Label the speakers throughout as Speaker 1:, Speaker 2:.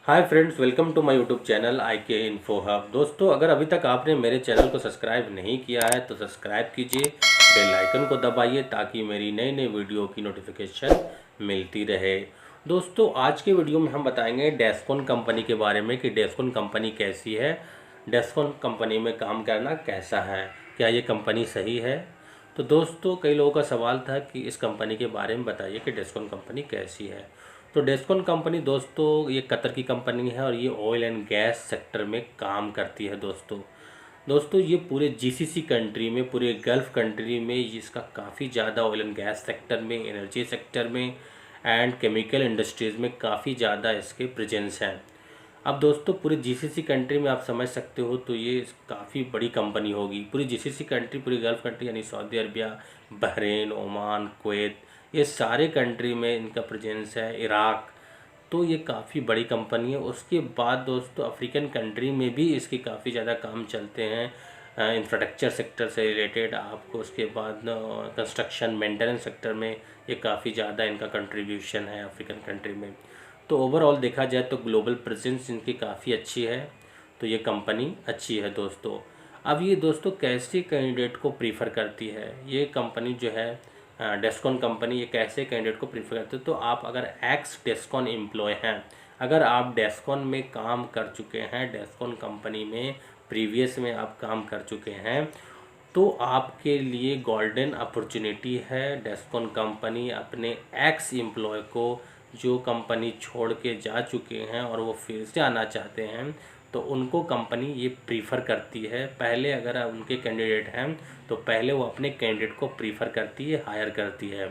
Speaker 1: Hi friends, welcome to my YouTube channel I K info hub. दोस्तों, अगर अभी तक आपने मेरे चैनल को सब्सक्राइब नहीं किया है तो सब्सक्राइब कीजिए, बेल आइकन को दबाइए ताकि मेरी नई नई वीडियो की नोटिफिकेशन मिलती रहे। दोस्तों, आज के वीडियो में हम बताएंगे डेस्कॉन कंपनी के बारे में कि डेस्कॉन कंपनी कैसी है, डेस्कॉन कंपनी में काम करना कैसा है, क्या ये कंपनी सही है। तो दोस्तों, कई लोगों का सवाल था कि इस कंपनी के बारे में बताइए कि डेस्कॉन कंपनी कैसी है। तो डेस्कॉन कंपनी दोस्तों ये कतर की कंपनी है और ये ऑयल एंड गैस सेक्टर में काम करती है। दोस्तों ये पूरे जीसीसी कंट्री में, पूरे गल्फ़ कंट्री में इसका काफ़ी ज़्यादा ऑयल एंड गैस सेक्टर में, एनर्जी सेक्टर में एंड केमिकल इंडस्ट्रीज़ में काफ़ी ज़्यादा इसके प्रेजेंस हैं। अब दोस्तों पूरे जीसीसी कंट्री में आप समझ सकते हो तो ये काफ़ी बड़ी कंपनी होगी। पूरी जीसीसी कंट्री, पूरी गल्फ़ कंट्री यानी Saudi Arabia, Bahrain, Oman, Kuwait, ये सारे कंट्री में इनका प्रेजेंस है, इराक। तो ये काफ़ी बड़ी कंपनी है। उसके बाद दोस्तों अफ्रीकन कंट्री में भी इसके काफ़ी ज़्यादा काम चलते हैं, इंफ्रास्ट्रक्चर सेक्टर से रिलेटेड आपको। उसके बाद कंस्ट्रक्शन मेंटेनेंस सेक्टर में ये काफ़ी ज़्यादा इनका कंट्रीब्यूशन है अफ्रीकन कंट्री में। तो ओवरऑल देखा जाए तो ग्लोबल प्रेजेंस इनकी काफ़ी अच्छी है, तो ये कंपनी अच्छी है दोस्तों। अब ये दोस्तों कैसे कैंडिडेट को प्रीफर करती है, ये कंपनी जो है डेस्कॉन कंपनी, ये कैसे कैंडिडेट को प्रीफर करते हो। तो आप अगर एक्स डेस्कॉन एम्प्लॉय हैं, अगर आप डेस्कॉन में काम कर चुके हैं, डेस्कॉन कंपनी में प्रीवियस में आप काम कर चुके हैं, तो आपके लिए गोल्डन अपॉर्चुनिटी है। डेस्कॉन कंपनी अपने एक्स एम्प्लॉय को, जो कंपनी छोड़ के जा चुके हैं और वो फिर से आना चाहते हैं, तो उनको कंपनी ये प्रीफर करती है। पहले अगर उनके कैंडिडेट हैं तो पहले वो अपने कैंडिडेट को प्रीफर करती है, हायर करती है।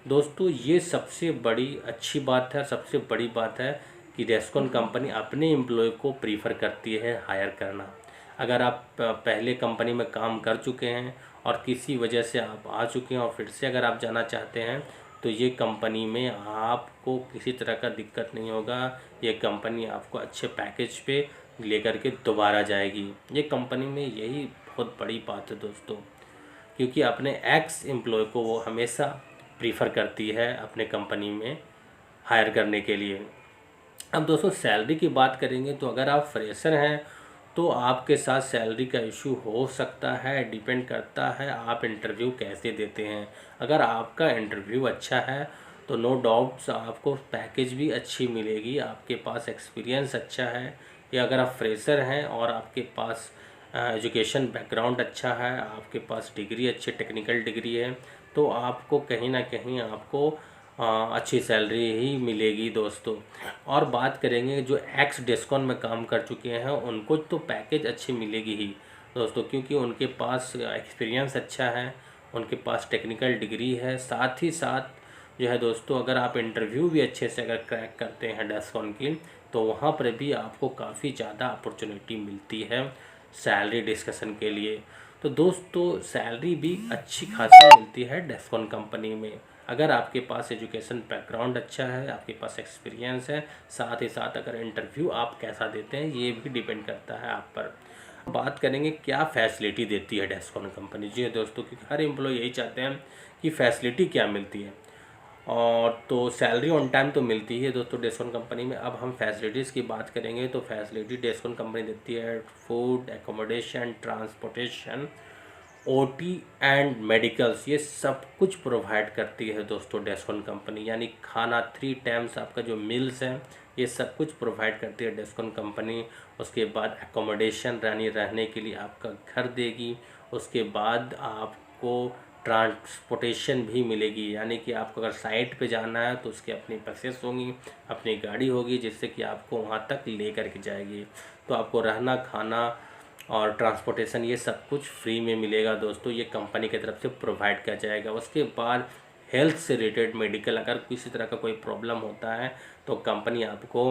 Speaker 1: दोस्तों ये सबसे बड़ी अच्छी बात है, सबसे बड़ी बात है कि डेस्कॉन कंपनी अपने एम्प्लॉय को प्रीफर करती है हायर करना। अगर आप पहले कंपनी में काम कर चुके हैं और किसी वजह से आप आ चुके हैं और फिर से अगर आप जाना चाहते हैं तो ये कंपनी में आपको किसी तरह का दिक्कत नहीं होगा। ये कंपनी आपको अच्छे पैकेज पे लेकर के दोबारा जाएगी। ये कंपनी में यही बहुत बड़ी बात है दोस्तों, क्योंकि अपने एक्स एम्प्लॉय को वो हमेशा प्रीफर करती है अपने कंपनी में हायर करने के लिए। अब दोस्तों सैलरी की बात करेंगे तो अगर आप फ्रेशर हैं तो आपके साथ सैलरी का इशू हो सकता है, डिपेंड करता है आप इंटरव्यू कैसे देते हैं। अगर आपका इंटरव्यू अच्छा है तो नो डाउट्स आपको पैकेज भी अच्छी मिलेगी, आपके पास एक्सपीरियंस अच्छा है। या अगर आप फ्रेशर हैं और आपके पास एजुकेशन बैकग्राउंड अच्छा है, आपके पास डिग्री, अच्छी टेक्निकल डिग्री है, तो आपको कहीं ना कहीं आपको अच्छी सैलरी ही मिलेगी दोस्तों। और बात करेंगे जो एक्स डेस्कॉन में काम कर चुके हैं उनको तो पैकेज अच्छी मिलेगी ही दोस्तों, क्योंकि उनके पास एक्सपीरियंस अच्छा है, उनके पास टेक्निकल डिग्री है। साथ ही साथ जो है दोस्तों, अगर आप इंटरव्यू भी अच्छे से अगर क्रैक करते हैं डेस्कॉन की, तो वहाँ पर भी आपको काफ़ी ज़्यादा अपॉर्चुनिटी मिलती है सैलरी डिस्कशन के लिए। तो दोस्तों सैलरी भी अच्छी खासी मिलती है डेस्कॉन कंपनी में, अगर आपके पास एजुकेशन बैकग्राउंड अच्छा है, आपके पास एक्सपीरियंस है। साथ ही साथ अगर इंटरव्यू आप कैसा देते हैं ये भी डिपेंड करता है आप पर। बात करेंगे क्या फैसिलिटी देती है डेस्कॉन कंपनी। जी दोस्तों, क्योंकि हर एम्प्लॉय यही चाहते हैं कि फैसिलिटी क्या मिलती है। और तो सैलरी ऑन टाइम तो मिलती है दोस्तों डेस्कॉन कंपनी में। अब हम फैसिलिटीज़ की बात करेंगे तो फैसिलिटी डेस्कॉन कंपनी देती है food, accommodation, transportation, OT and medicals, ये सब कुछ प्रोवाइड करती है दोस्तों डेस्कॉन कंपनी। यानी खाना 3 टाइम्स आपका जो मील्स हैं ये सब कुछ प्रोवाइड करती है डेस्कॉन कंपनी। उसके बाद एकोमोडेशन, रहने के लिए आपका घर देगी। उसके बाद आपको ट्रांसपोर्टेशन भी मिलेगी, यानी कि आपको अगर साइट पे जाना है तो उसकी अपनी बसेस होंगी, अपनी गाड़ी होगी जिससे कि आपको वहाँ तक ले करके जाएगी। तो आपको रहना, खाना और ट्रांसपोर्टेशन ये सब कुछ फ्री में मिलेगा दोस्तों, ये कंपनी की तरफ से प्रोवाइड किया जाएगा। उसके बाद हेल्थ से रिलेटेड मेडिकल, अगर किसी तरह का कोई प्रॉब्लम होता है तो कंपनी आपको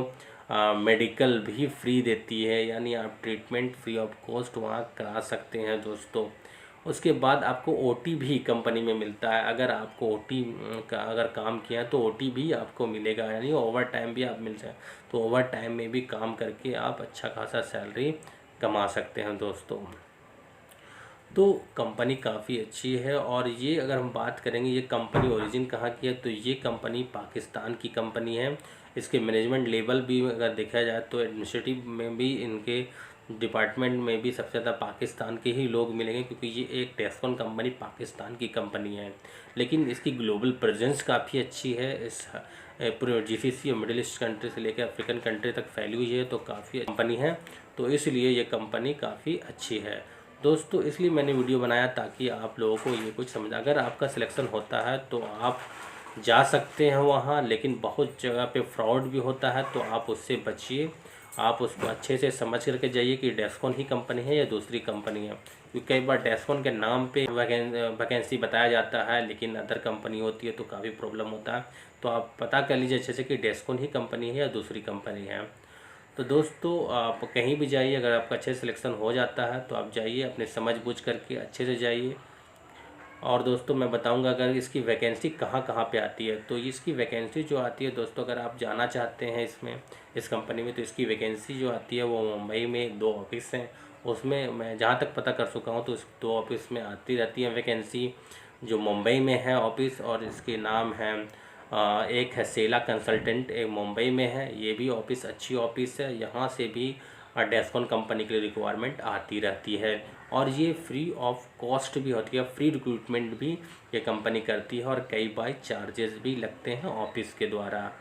Speaker 1: मेडिकल भी फ्री देती है, यानी आप ट्रीटमेंट फ्री ऑफ कॉस्ट वहाँ करा सकते हैं दोस्तों। उसके बाद आपको ओटी भी कंपनी में मिलता है, अगर आपको ओटी का अगर काम किया तो ओटी भी आपको मिलेगा, यानी ओवर टाइम भी आप मिल जाए। तो ओवर टाइम में भी काम करके आप अच्छा खासा सैलरी कमा सकते हैं दोस्तों। तो कंपनी काफ़ी अच्छी है। और ये अगर हम बात करेंगे ये कंपनी ओरिजिन कहाँ की है, तो ये कंपनी पाकिस्तान की कंपनी है। इसके मैनेजमेंट लेवल भी अगर देखा जाए तो एडमिनिस्ट्रेटिव में भी, इनके डिपार्टमेंट में भी सबसे ज़्यादा पाकिस्तान के ही लोग मिलेंगे, क्योंकि ये एक टेस्कॉन कंपनी पाकिस्तान की कंपनी है। लेकिन इसकी ग्लोबल प्रेजेंस काफ़ी अच्छी है। इस पूरे जीसीसी और मिडिल ईस्ट कंट्री से लेकर अफ्रीकन कंट्री तक फैली हुई है, तो काफ़ी कंपनी है। तो इसलिए ये कंपनी काफ़ी अच्छी है दोस्तों। इसलिए मैंने वीडियो बनाया ताकि आप लोगों को ये कुछ समझ, अगर आपका सिलेक्शन होता है तो आप जा सकते हैं वहाँ, लेकिन बहुत जगह पे फ्रॉड भी होता है, तो आप उससे बचिए। आप उसको अच्छे से समझ करके जाइए कि डेस्कॉन ही कंपनी है या दूसरी कंपनी है, क्योंकि कई बार डेस्कॉन के नाम पे वैकेंसी बताया जाता है लेकिन अदर कंपनी होती है, तो काफ़ी प्रॉब्लम होता है। तो आप पता कर लीजिए अच्छे से कि डेस्कॉन ही कंपनी है या दूसरी कंपनी है। तो दोस्तों आप कहीं भी जाइए, अगर आपका अच्छे सिलेक्शन हो जाता है तो आप जाइए, अपने समझ बूझ करके अच्छे से जाइए। और दोस्तों मैं बताऊंगा अगर इसकी वैकेंसी कहाँ कहाँ पे आती है, तो इसकी वैकेंसी जो आती है दोस्तों, अगर आप जाना चाहते हैं इसमें, इस कंपनी में, तो इसकी वैकेंसी जो आती है वो मुंबई में 2 ऑफिस हैं। उसमें मैं जहाँ तक पता कर चुका हूँ तो इस 2 ऑफिस में आती रहती है वैकेंसी। जो मुंबई में है ऑफिस, और इसके नाम है एक है सेला कंसल्टेंट, एक मुंबई में है। ये भी ऑफिस अच्छी ऑफिस है, यहाँ से भी डेस्कॉन कंपनी के लिए रिक्वायरमेंट आती रहती है। और ये फ्री ऑफ कॉस्ट भी होती है, फ्री रिक्रूटमेंट भी ये कंपनी करती है, और कई बार चार्जेस भी लगते हैं ऑफिस के द्वारा।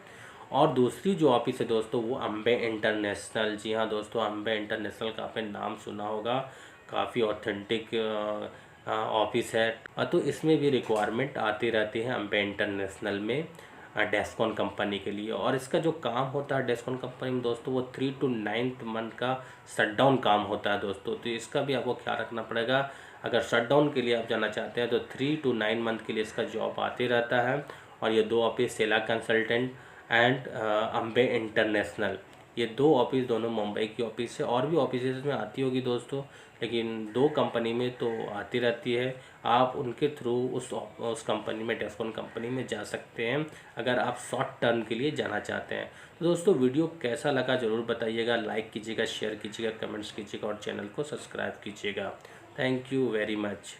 Speaker 1: और दूसरी जो ऑफिस है दोस्तों वो अम्बे इंटरनेशनल। जी हाँ दोस्तों, अम्बे इंटरनेशनल का आपने नाम सुना होगा, काफ़ी ऑथेंटिक ऑफिस है। तो इसमें भी रिक्वायरमेंट आती रहती है अम्बे इंटरनेशनल में डेस्कॉन कंपनी के लिए। और इसका जो काम होता है डेस्कॉन कंपनी में दोस्तों, वो 3 to 9 मंथ का शटडाउन काम होता है दोस्तों। तो इसका भी आपको ख्याल रखना पड़ेगा। अगर शटडाउन के लिए आप जाना चाहते हैं तो 3 to 9 मंथ के लिए इसका जॉब आते रहता है। और ये 2 ऑफिस सेला कंसल्टेंट एंड अम्बे इंटरनेशनल, ये 2 ऑफिस दोनों मुंबई की ऑफिस है। और भी ऑफिस में आती होगी दोस्तों, लेकिन 2 कंपनी में तो आती रहती है। आप उनके थ्रू उस कंपनी में, डेस्कॉन कंपनी में जा सकते हैं अगर आप शॉर्ट टर्म के लिए जाना चाहते हैं। तो दोस्तों वीडियो कैसा लगा ज़रूर बताइएगा, लाइक कीजिएगा, शेयर कीजिएगा, कमेंट्स कीजिएगा और चैनल को सब्सक्राइब कीजिएगा। Thank you very much.